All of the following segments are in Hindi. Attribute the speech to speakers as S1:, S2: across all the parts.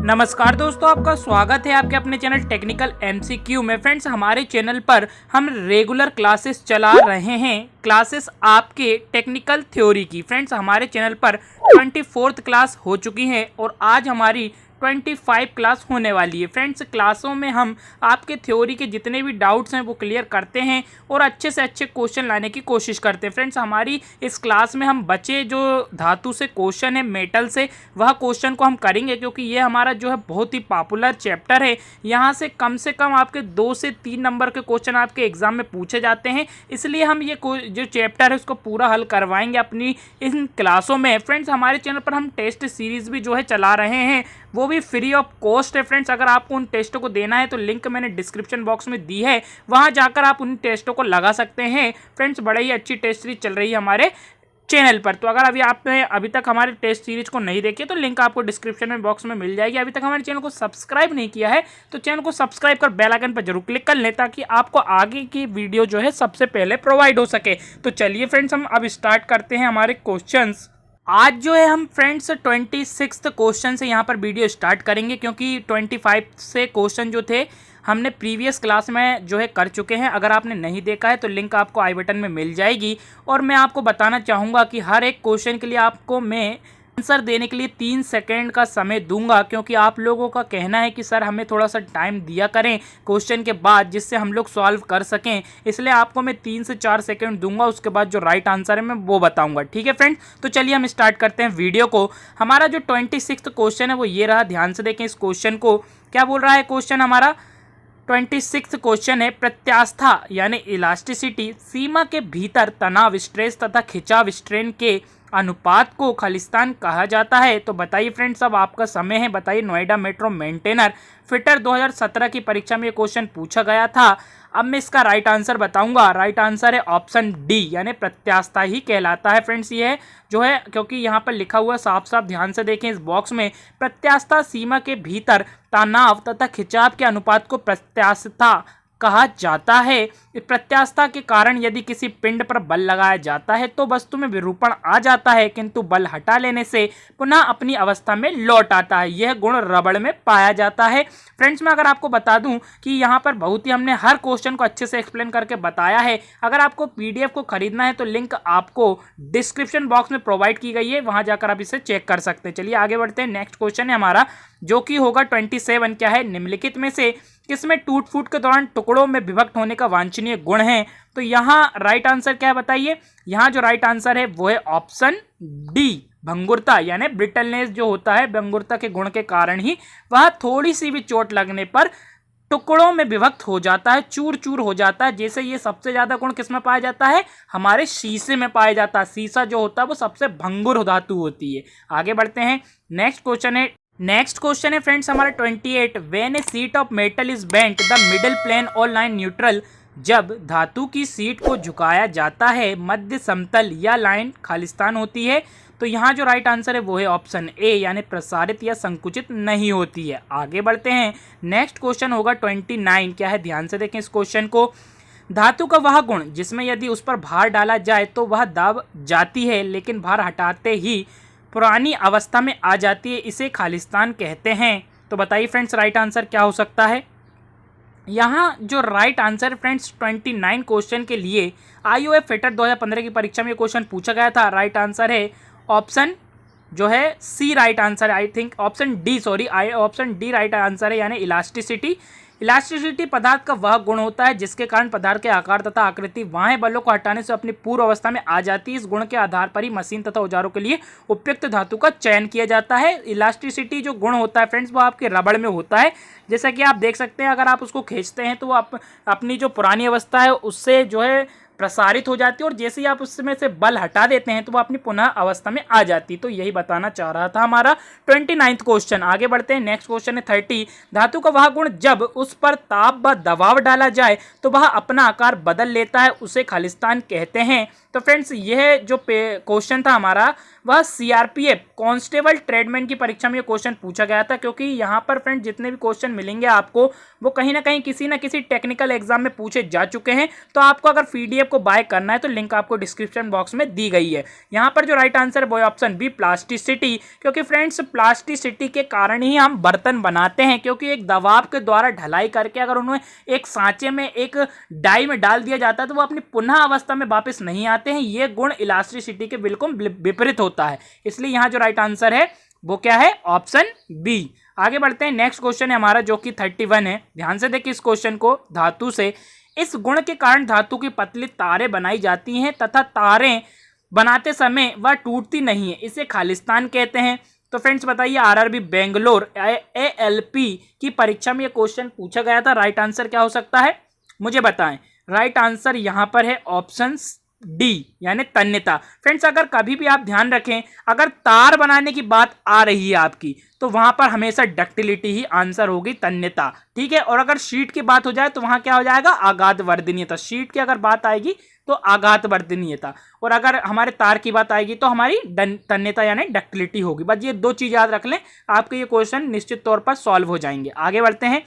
S1: नमस्कार दोस्तों, आपका स्वागत है आपके अपने चैनल टेक्निकल एमसीक्यू में। फ्रेंड्स, हमारे चैनल पर हम रेगुलर क्लासेस चला रहे हैं, क्लासेस आपके टेक्निकल थ्योरी की। फ्रेंड्स, हमारे चैनल पर 24th क्लास हो चुकी है और आज हमारी 25 क्लास होने वाली है। फ्रेंड्स, क्लासों में हम आपके थ्योरी के जितने भी डाउट्स हैं वो क्लियर करते हैं और अच्छे से अच्छे क्वेश्चन लाने की कोशिश करते हैं। फ्रेंड्स, हमारी इस क्लास में हम बचे जो धातु से क्वेश्चन है, मेटल से, वह क्वेश्चन को हम करेंगे क्योंकि ये हमारा जो है बहुत ही पॉपुलर चैप्टर है। यहाँ से कम आपके 2 से 3 नंबर के क्वेश्चन आपके एग्जाम में पूछे जाते हैं, इसलिए हम ये जो चैप्टर है उसको पूरा हल करवाएंगे अपनी इन क्लासों में। फ्रेंड्स, हमारे चैनल पर हम टेस्ट सीरीज भी जो है चला रहे हैं, वो भी फ्री ऑफ कॉस्ट है। फ्रेंड्स, अगर आपको उन टेस्टों को देना है तो लिंक मैंने डिस्क्रिप्शन बॉक्स में दी है, वहां जाकर आप उन टेस्टों को लगा सकते हैं। फ्रेंड्स, बड़ी ही अच्छी टेस्ट सीरीज चल रही है हमारे चैनल पर। तो अगर आपने अभी तक हमारे टेस्ट सीरीज को नहीं देखी तो लिंक आपको डिस्क्रिप्शन में बॉक्स में मिल जाएगी। अभी तक हमारे चैनल को सब्सक्राइब नहीं किया है तो चैनल को सब्सक्राइब कर बेल आइकन पर जरूर क्लिक कर लें ताकि आपको आगे की वीडियो जो है सबसे पहले प्रोवाइड हो सके। तो चलिए फ्रेंड्स, हम अब स्टार्ट करते हैं हमारे क्वेश्चंस। आज जो है हम फ्रेंड्स 26th क्वेश्चन से यहाँ पर वीडियो स्टार्ट करेंगे क्योंकि 25 से क्वेश्चन जो थे हमने प्रीवियस क्लास में जो है कर चुके हैं। अगर आपने नहीं देखा है तो लिंक आपको आई बटन में मिल जाएगी। और मैं आपको बताना चाहूँगा कि हर एक क्वेश्चन के लिए आपको मैं आंसर देने के लिए 3 सेकंड का समय दूंगा क्योंकि आप लोगों का कहना है कि सर हमें थोड़ा सा टाइम दिया करें क्वेश्चन के बाद जिससे हम लोग सॉल्व कर सकें, इसलिए आपको मैं 3 से 4 सेकंड दूंगा। उसके बाद जो राइट आंसर है मैं वो बताऊंगा। ठीक है फ्रेंड्स, तो चलिए हम स्टार्ट करते हैं वीडियो को। हमारा जो 26th क्वेश्चन है वो ये रहा, ध्यान से देखें इस क्वेश्चन को। क्या बोल रहा है क्वेश्चन हमारा? 26th क्वेश्चन है, प्रत्यास्था यानी इलास्टिसिटी सीमा के भीतर तनाव, स्ट्रेस तथा खिंचाव, स्ट्रेन के अनुपात को खालिस्तान कहा जाता है। तो बताइए फ्रेंड्स, अब आपका समय है, बताइए। नोएडा मेट्रो मेंटेनर फिटर 2017 की परीक्षा में ये क्वेश्चन पूछा गया था। अब मैं इसका राइट आंसर बताऊंगा। राइट आंसर है ऑप्शन डी यानी प्रत्यास्था ही कहलाता है। फ्रेंड्स, ये जो है क्योंकि यहाँ पर लिखा हुआ साफ साफ ध्यान से देखें इस बॉक्स में, प्रत्यास्था सीमा के भीतर तनाव तथा खिंचाव के अनुपात को प्रत्यास्था कहा जाता है। प्रत्यास्था के कारण यदि किसी पिंड पर बल लगाया जाता है तो वस्तु में विरूपण आ जाता है किंतु बल हटा लेने से पुनः अपनी अवस्था में लौट आता है। यह गुण रबड़ में पाया जाता है। फ्रेंड्स, मैं अगर आपको बता दूं कि यहाँ पर बहुत ही हमने हर क्वेश्चन को अच्छे से एक्सप्लेन करके बताया है। अगर आपको पीडीएफ को खरीदना है तो लिंक आपको डिस्क्रिप्शन बॉक्स में प्रोवाइड की गई है, वहां जाकर आप इसे चेक कर सकते हैं। चलिए आगे बढ़ते हैं। नेक्स्ट क्वेश्चन है हमारा जो कि होगा 27। क्या है? निम्नलिखित में से किसमें टूट फूट के दौरान टुकड़ों में विभक्त होने का वांछनीय गुण है? तो यहाँ राइट आंसर क्या है बताइए? यहाँ जो राइट आंसर है वो है ऑप्शन डी, भंगुरता यानी ब्रिटलनेस जो होता है, भंगुरता के गुण के कारण ही वह थोड़ी सी भी चोट लगने पर टुकड़ों में विभक्त हो जाता है, चूर चूर हो जाता है। जैसे ये सबसे ज्यादा गुण किसमें पाया जाता है? हमारे शीशे में पाया जाता है। शीशा जो होता है वो सबसे भंगुर धातु होती है। आगे बढ़ते हैं। नेक्स्ट क्वेश्चन है फ्रेंड्स हमारा 28। When a sheet of metal is bent the middle plane और लाइन न्यूट्रल, जब धातु की सीट को झुकाया जाता है मध्य समतल या लाइन खालिस्तान होती है। तो यहाँ जो राइट आंसर है वो है ऑप्शन ए यानी प्रसारित या संकुचित नहीं होती है। आगे बढ़ते हैं। नेक्स्ट क्वेश्चन होगा 29। क्या है? ध्यान से देखें इस क्वेश्चन को। धातु का वह गुण जिसमें यदि उस पर भार डाला जाए तो वह दब जाती है लेकिन भार हटाते ही पुरानी अवस्था में आ जाती है, इसे खालिस्तान कहते हैं। तो बताइए फ्रेंड्स, राइट आंसर क्या हो सकता है? यहाँ जो राइट आंसर फ्रेंड्स 29 क्वेश्चन के लिए आईओएफ फिटर 2015 की परीक्षा में क्वेश्चन पूछा गया था। राइट आंसर है ऑप्शन जो है सी राइट आंसर है। I think option D, sorry option D right answer है यानी इलास्टिसिटी। इलास्टिसिटी पदार्थ का वह गुण होता है जिसके कारण पदार्थ के आकार तथा आकृति बाह्य बलों को हटाने से अपनी पूर्व अवस्था में आ जाती है। इस गुण के आधार पर ही मशीन तथा औजारों के लिए उपयुक्त धातु का चयन किया जाता है। इलास्टिसिटी जो गुण होता है फ्रेंड्स वो आपके रबड़ में होता है। जैसा कि आप देख सकते हैं, अगर आप उसको खींचते हैं तो वो अपनी जो पुरानी अवस्था है उससे जो है प्रसारित हो जाती है और जैसे ही आप उसमें से बल हटा देते हैं तो वो अपनी पुनः अवस्था में आ जाती है। तो यही बताना चाह रहा था हमारा 29th क्वेश्चन। आगे बढ़ते हैं। नेक्स्ट क्वेश्चन है 30। धातु का वह गुण जब उस पर ताप व दबाव डाला जाए तो वह अपना आकार बदल लेता है, उसे खालिस्तान कहते हैं। तो फ्रेंड्स यह जो क्वेश्चन था हमारा वह सीआरपीएफ कांस्टेबल ट्रेडमैन की परीक्षा में ये क्वेश्चन पूछा गया था, क्योंकि यहाँ पर फ्रेंड्स जितने भी क्वेश्चन मिलेंगे आपको वो कहीं ना कहीं किसी ना किसी टेक्निकल एग्जाम में पूछे जा चुके हैं। तो आपको अगर पीडीएफ को बाय करना है तो लिंक आपको डिस्क्रिप्शन बॉक्स में दी गई है। यहाँ पर जो राइट आंसर है वो ऑप्शन बी प्लास्टिसिटी, क्योंकि फ्रेंड्स प्लास्टिसिटी के कारण ही हम बर्तन बनाते हैं, क्योंकि एक दबाव के द्वारा ढलाई करके अगर उन्हें एक सांचे में एक डाई में डाल दिया जाता है तो वो अपनी पुनः अवस्था में वापस नहीं आते हैं। ये गुण इलास्टिसिटी के बिल्कुल विपरीत होता है, इसलिए यहाँ जो राइट आंसर है वो क्या है, ऑप्शन बी। आगे बढ़ते हैं, नेक्स्ट क्वेश्चन है हमारा जो कि 31 है। ध्यान से देखिए इस क्वेश्चन को। धातु से इस गुण के कारण धातु की पतली तारें बनाई जाती हैं तथा तारें बनाते समय वह टूटती नहीं है, इसे खालिस्तान कहते हैं। तो फ्रेंड्स बताइए, आरआरबी बेंगलोर एएलपी की परीक्षा में यह क्वेश्चन पूछा गया था। राइट आंसर क्या हो सकता है मुझे बताएं। राइट आंसर यहां पर है ऑप्शन डी यानी तन्यता। फ्रेंड्स अगर कभी भी आप ध्यान रखें, अगर तार बनाने की बात आ रही है आपकी तो वहां पर हमेशा डक्टिलिटी ही आंसर होगी, तन्यता, ठीक है। और अगर शीट की बात हो जाए तो वहां क्या हो जाएगा, आघात वर्धनीयता। शीट की अगर बात आएगी तो आघात वर्धनीयता, और अगर हमारे तार की बात आएगी तो हमारी तन्यता यानी डक्टिलिटी होगी। बस ये दो चीज याद रख लें, आपके ये क्वेश्चन निश्चित तौर पर सॉल्व हो जाएंगे। आगे बढ़ते हैं,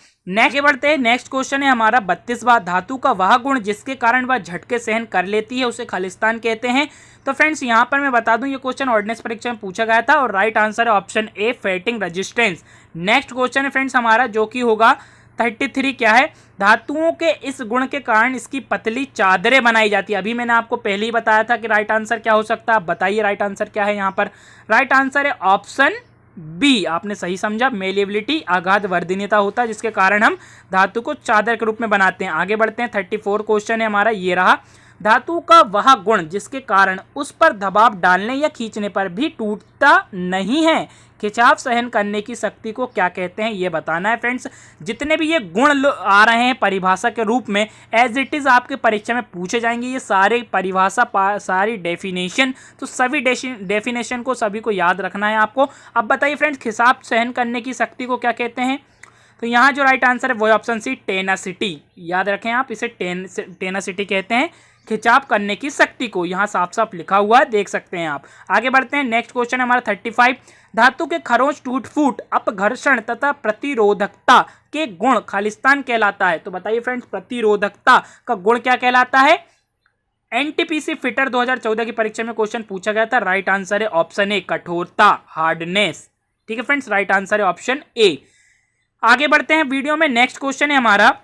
S1: नेक्स्ट क्वेश्चन है हमारा 32वां। धातु का वह गुण जिसके कारण वह झटके सहन कर लेती है उसे खालिस्तान कहते हैं। तो फ्रेंड्स यहाँ पर मैं बता दूं ये क्वेश्चन ऑर्डिनेंस परीक्षा में पूछा गया था और राइट आंसर है option A fading resistance. Next question है फ्रेंड्स हमारा जो कि होगा 33, क्या है, धातुओं के इस गुण के कारण इसकी पतली चादरें बनाई जाती है। अभी मैंने आपको पहले ही बताया था कि राइट आंसर क्या हो सकता है। आप बताइए राइट आंसर क्या है। यहाँ पर राइट आंसर है ऑप्शन बी। आपने सही समझा, मेलिएबिलिटी, आघात वर्धनीयता होता है जिसके कारण हम धातु को चादर के रूप में बनाते हैं। आगे बढ़ते हैं, 34 क्वेश्चन है हमारा, ये रहा। धातु का वह गुण जिसके कारण उस पर दबाव डालने या खींचने पर भी टूटता नहीं है, खिंचाव सहन करने की शक्ति को क्या कहते हैं ये बताना है। फ्रेंड्स जितने भी ये गुण आ रहे हैं परिभाषा के रूप में एज इट इज आपके परीक्षा में पूछे जाएंगे। ये सारे परिभाषा, सारी डेफिनेशन, तो सभी डेफिनेशन को सभी को याद रखना है आपको। अब बताइए फ्रेंड्स, खिंचाव सहन करने की शक्ति को क्या कहते हैं। तो यहाँ जो राइट आंसर है वो ऑप्शन सी टेनासिटी। याद रखें आप, इसे टेनासिटी कहते हैं, खिंचाव करने की शक्ति को। यहाँ साफ साफ लिखा हुआ है, देख सकते हैं आप। आगे बढ़ते हैं, नेक्स्ट क्वेश्चन हमारा 35। धातु के खरोंच, टूट फूट, अपघर्षण तथा प्रतिरोधकता के गुण खालिस्तान कहलाता है। तो बताइए फ्रेंड्स, प्रतिरोधकता का गुण क्या कहलाता है। एनटीपीसी फिटर 2014 की परीक्षा में क्वेश्चन पूछा गया था। राइट आंसर है ऑप्शन ए कठोरता, हार्डनेस। ठीक है फ्रेंड्स, राइट आंसर है ऑप्शन ए। आगे बढ़ते हैं वीडियो में, नेक्स्ट क्वेश्चन है हमारा,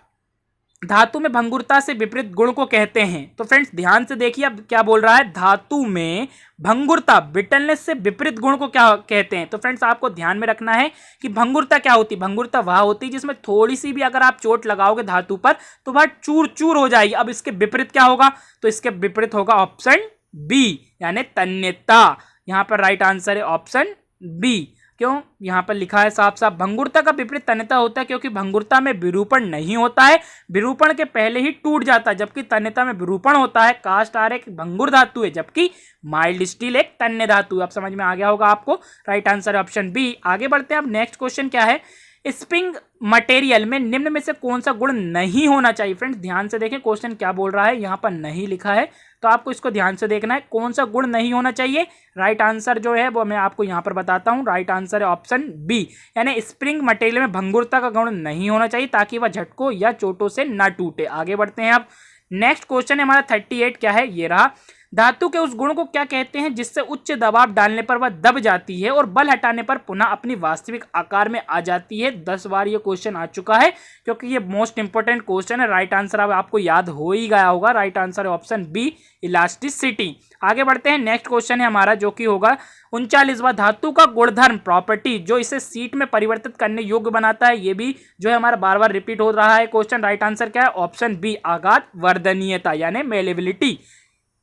S1: धातु में भंगुरता से विपरीत गुण को कहते हैं। तो फ्रेंड्स ध्यान से देखिए अब क्या बोल रहा है, धातु में भंगुरता, ब्रिटलनेस से विपरीत गुण को क्या कहते हैं। तो फ्रेंड्स आपको ध्यान में रखना है कि भंगुरता क्या होती है। भंगुरता वह होती है जिसमें थोड़ी सी भी अगर आप चोट लगाओगे धातु पर तो वह चूर चूर हो जाएगी। अब इसके विपरीत क्या होगा, तो इसके विपरीत होगा ऑप्शन बी यानी तन्यता। यहां पर राइट आंसर है ऑप्शन बी। क्यों, यहाँ पर लिखा है साफ साफ, भंगुरता का विपरीत तन्यता होता है, क्योंकि भंगुरता में विरूपण नहीं होता है, विरूपण के पहले ही टूट जाता है, जबकि तन्यता में विरूपण होता है। कास्ट आयरन एक भंगुर धातु है जबकि माइल्ड स्टील एक तन्य धातु है। अब समझ में आ गया होगा आपको, राइट आंसर ऑप्शन बी। आगे बढ़ते हैं, अब नेक्स्ट क्वेश्चन क्या है, स्प्रिंग मटेरियल में निम्न में से कौन सा गुण नहीं होना चाहिए। फ्रेंड्स ध्यान से देखें क्वेश्चन क्या बोल रहा है, यहाँ पर नहीं लिखा है तो आपको इसको ध्यान से देखना है, कौन सा गुण नहीं होना चाहिए। राइट आंसर जो है वो मैं आपको यहाँ पर बताता हूँ। राइट आंसर है ऑप्शन बी यानी स्प्रिंग मटेरियल में भंगुरता का गुण नहीं होना चाहिए ताकि वह झटकों या चोटों से न टूटे। आगे बढ़ते हैं, अब नेक्स्ट क्वेश्चन है हमारा 38, क्या है, ये रहा। धातु के उस गुण को क्या कहते हैं जिससे उच्च दबाव डालने पर वह दब जाती है और बल हटाने पर पुनः अपनी वास्तविक आकार में आ जाती है। 10 बार ये क्वेश्चन आ चुका है क्योंकि ये मोस्ट इंपोर्टेंट क्वेश्चन है। राइट आंसर अब आपको याद हो ही गया होगा, राइट आंसर है ऑप्शन बी इलास्टिसिटी। आगे बढ़ते हैं, नेक्स्ट क्वेश्चन है हमारा जो कि होगा 39वां, धातु का गुणधर्म प्रॉपर्टी जो इसे सीट में परिवर्तित करने योग्य बनाता है। ये भी जो है हमारा बार बार रिपीट हो रहा है क्वेश्चन। राइट आंसर क्या है, ऑप्शन बी आघात वर्धनीयता यानी मेलेबिलिटी।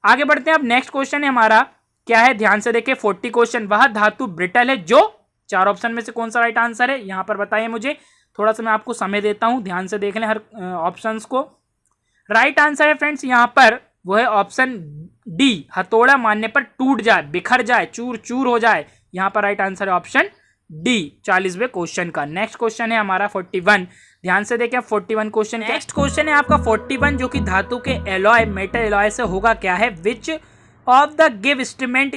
S1: आगे बढ़ते हैं, अब नेक्स्ट क्वेश्चन है हमारा क्या है, ध्यान से देखिए 40 क्वेश्चन, वह धातु ब्रिटल है जो, 4 ऑप्शन में से कौन सा राइट आंसर है यहां पर बताइए मुझे। थोड़ा सा मैं आपको समय देता हूं, ध्यान से देख लें हर ऑप्शंस को। राइट आंसर है फ्रेंड्स यहां पर वो है ऑप्शन डी, हथौड़ा मारने पर टूट जाए, बिखर जाए, चूर चूर हो जाए। यहां पर राइट आंसर है ऑप्शन डी 40वें क्वेश्चन का। नेक्स्ट क्वेश्चन है हमारा 41, ध्यान से देखें 41 क्वेश्चन। नेक्स्ट क्वेश्चन है आपका 41 जो कि धातु के एलॉय मेटल एलॉय से होगा क्या है, which of the give statement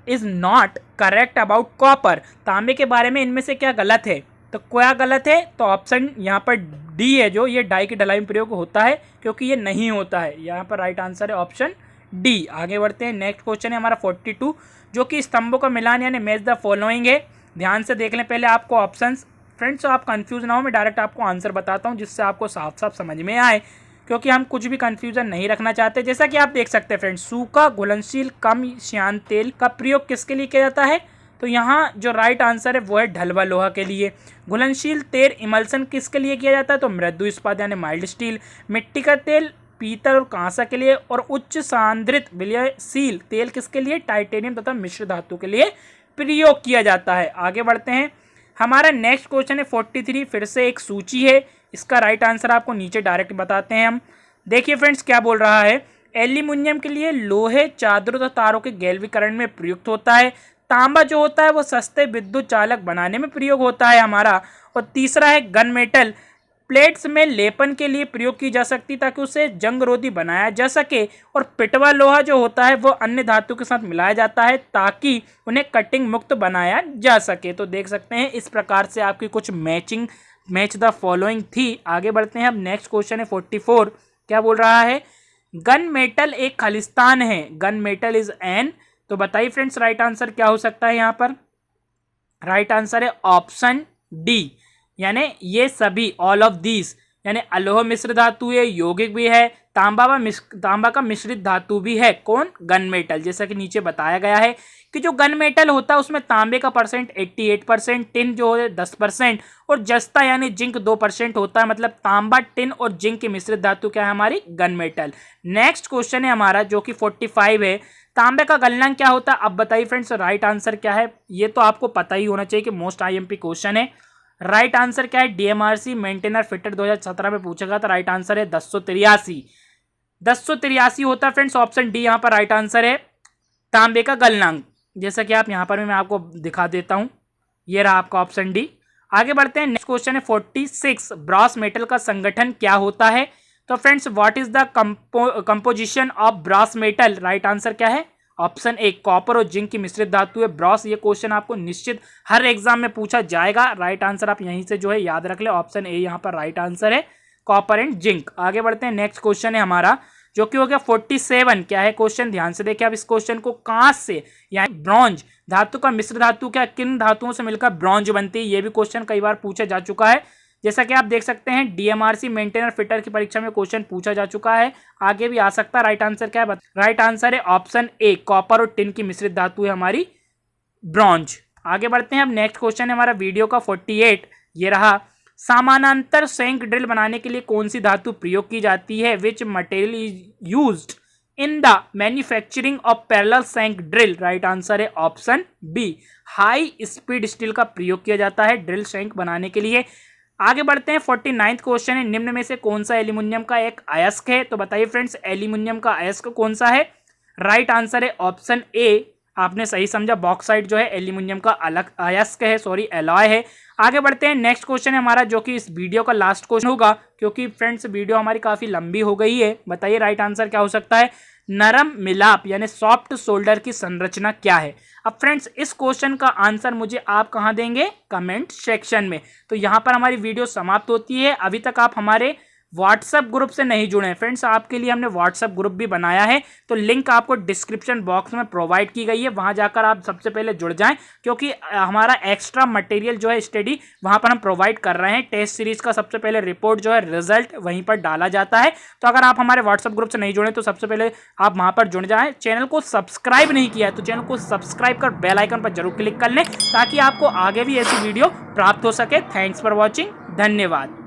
S1: is not correct about copper. तांबे के बारे में इनमें से क्या गलत है? तो क्या गलत है? तो ऑप्शन यहाँ पर डी है, जो ये डाई की ढलाई में प्रयोग होता है, क्योंकि ये नहीं होता है। यहाँ पर राइट आंसर है ऑप्शन डी। आगे बढ़ते हैं। नेक्स्ट क्वेश्चन है हमारा 42, जो कि स्तंभों का मिलान यानी मैच द फॉलोइंग है। ध्यान से देख लें पहले आपको ऑप्शंस। फ्रेंड्स, तो आप कंफ्यूज ना हो, मैं डायरेक्ट आपको आंसर बताता हूँ जिससे आपको साफ साफ समझ में आए, क्योंकि हम कुछ भी कंफ्यूजन नहीं रखना चाहते। जैसा कि आप देख सकते हैं फ्रेंड्स, सूखा घुलनशील कम श्यान तेल का प्रयोग किसके लिए किया जाता है? तो यहाँ जो राइट आंसर है वो है ढलवा लोहा के लिए। घुलनशील तेल इमल्सन किसके लिए किया जाता है? तो मृदु इस्पात यानी माइल्ड स्टील। मिट्टी का तेल पीतल और कांसा के लिए। और उच्च सांद्रित विलयशील तेल किसके लिए? टाइटेनियम तथा मिश्र धातु के लिए प्रयोग किया जाता है। आगे बढ़ते हैं। हमारा नेक्स्ट क्वेश्चन है 43, फिर से एक सूची है, इसका राइट आंसर आपको नीचे डायरेक्ट बताते हैं हम। देखिए फ्रेंड्स क्या बोल रहा है, एल्यूमिनियम के लिए लोहे, चादरों तथा तारों के गैल्वीकरण में प्रयुक्त होता है। तांबा जो होता है वो सस्ते विद्युत चालक बनाने में प्रयोग होता है हमारा। और तीसरा है गन मेटल, प्लेट्स में लेपन के लिए प्रयोग की जा सकती ताकि उसे जंगरोधी बनाया जा सके। और पिटवा लोहा जो होता है वो अन्य धातु के साथ मिलाया जाता है ताकि उन्हें कटिंग मुक्त बनाया जा सके। तो देख सकते हैं इस प्रकार से आपकी कुछ मैच द फॉलोइंग थी। आगे बढ़ते हैं। अब नेक्स्ट क्वेश्चन है 44, क्या बोल रहा है, गन मेटल एक खालिस्तान है, गन मेटल इज एन। तो बताइए फ्रेंड्स राइट आंसर क्या हो सकता है? यहाँ पर राइट आंसर है ऑप्शन डी, यानी ये सभी, ऑल ऑफ दीज, यानी अलोह मिश्र धातु है, यौगिक भी है, तांबा का मिश्रित धातु भी है। कौन? Gun metal. जैसा कि नीचे बताया गया है कि जो गन मेटल होता है उसमें तांबे का परसेंट 88%, टिन जो है 10% और जस्ता यानी जिंक 2% होता है। मतलब तांबा, टिन और जिंक की मिश्रित धातु क्या है? हमारी गन मेटल। नेक्स्ट क्वेश्चन है हमारा जो कि 45 है, तांबे का गलनांक क्या होता है? अब बताइए फ्रेंड्स राइट आंसर क्या है? ये तो आपको पता ही होना चाहिए कि मोस्ट आईएमपी क्वेश्चन है। राइट आंसर क्या है? डीएमआरसी मेंटेनर फिटर 2017 में पूछा गया था। राइट आंसर है 1083 होता है फ्रेंड्स। ऑप्शन डी यहाँ पर राइट आंसर है तांबे का गलनांक। जैसा कि आप यहाँ पर भी मैं आपको दिखा देता हूँ, ये रहा आपका ऑप्शन डी। आगे बढ़ते हैं। नेक्स्ट क्वेश्चन है 46, ब्रॉस मेटल का संगठन क्या होता है? तो friends what is the composition of Bros metal? Right answer क्या है? ऑप्शन ए, कॉपर और जिंक की मिश्रित धातु है ब्रॉस। ये क्वेश्चन आपको निश्चित हर एग्जाम में पूछा जाएगा। राइट आंसर आप यहीं से जो है याद रख ले, ऑप्शन ए यहाँ पर राइट आंसर है, कॉपर एंड जिंक। आगे बढ़ते हैं। नेक्स्ट क्वेश्चन है हमारा जो कि हो गया 47। क्या है क्वेश्चन? ध्यान से देखिए आप इस क्वेश्चन को। कांच से यानी ब्रॉन्ज धातु का मिश्र धातु क्या, किन धातुओं से मिलकर ब्रॉन्ज बनती है? ये भी क्वेश्चन कई बार पूछा जा चुका है। जैसा कि आप देख सकते हैं डीएमआरसी मेंटेनर फिटर की परीक्षा में क्वेश्चन पूछा जा चुका है, आगे भी आ सकता है। राइट आंसर क्या है? राइट आंसर है ऑप्शन ए, कॉपर और टिन की मिश्रित धातु है हमारी ब्रॉन्ज। आगे बढ़ते हैं। अब नेक्स्ट क्वेश्चन है हमारा वीडियो का 48, ये रहा, समानांतर शंख ड्रिल बनाने के लिए कौन सी धातु प्रयोग की जाती है? Which material is used in the manufacturing of parallel shank drill? Right answer है option B, high speed steel का प्रयोग किया जाता है ड्रिल शंख बनाने के लिए। आगे बढ़ते हैं। 49 क्वेश्चन है, निम्न में से कौन सा एल्यूमिनियम का एक अयस्क है? तो बताइए फ्रेंड्स एल्यूमिनियम का अयस्क कौन सा है? राइट आंसर है ऑप्शन ए, आपने सही समझा, बॉक्साइट जो है एल्यूमिनियम का अलग अयस्क है, सॉरी एलॉय है। आगे बढ़ते हैं। नेक्स्ट क्वेश्चन है हमारा जो कि इस वीडियो का लास्ट क्वेश्चन होगा, क्योंकि फ्रेंड्स वीडियो हमारी काफी लंबी हो गई है। बताइए राइट आंसर क्या हो सकता है? नरम मिलाप यानी सॉफ्ट शोल्डर की संरचना क्या है? अब फ्रेंड्स इस क्वेश्चन का आंसर मुझे आप कहां देंगे? कमेंट सेक्शन में। तो यहां पर हमारी वीडियो समाप्त होती है। अभी तक आप हमारे व्हाट्सएप ग्रुप से नहीं जुड़े हैं फ्रेंड्स, आपके लिए हमने व्हाट्सएप ग्रुप भी बनाया है, तो लिंक आपको डिस्क्रिप्शन बॉक्स में प्रोवाइड की गई है, वहां जाकर आप सबसे पहले जुड़ जाएं, क्योंकि हमारा एक्स्ट्रा मटेरियल जो है स्टडी वहां पर हम प्रोवाइड कर रहे हैं। टेस्ट सीरीज का सबसे पहले रिपोर्ट जो है रिजल्ट वहीं पर डाला जाता है। तो अगर आप हमारे व्हाट्सएप ग्रुप से नहीं जुड़े तो सबसे पहले आप वहां पर जुड़ जाएं। चैनल को सब्सक्राइब नहीं किया है तो चैनल को सब्सक्राइब कर बेल आइकन पर जरूर क्लिक कर लें ताकि आपको आगे भी ऐसी वीडियो प्राप्त हो सके। थैंक्स फॉर वॉचिंग, धन्यवाद।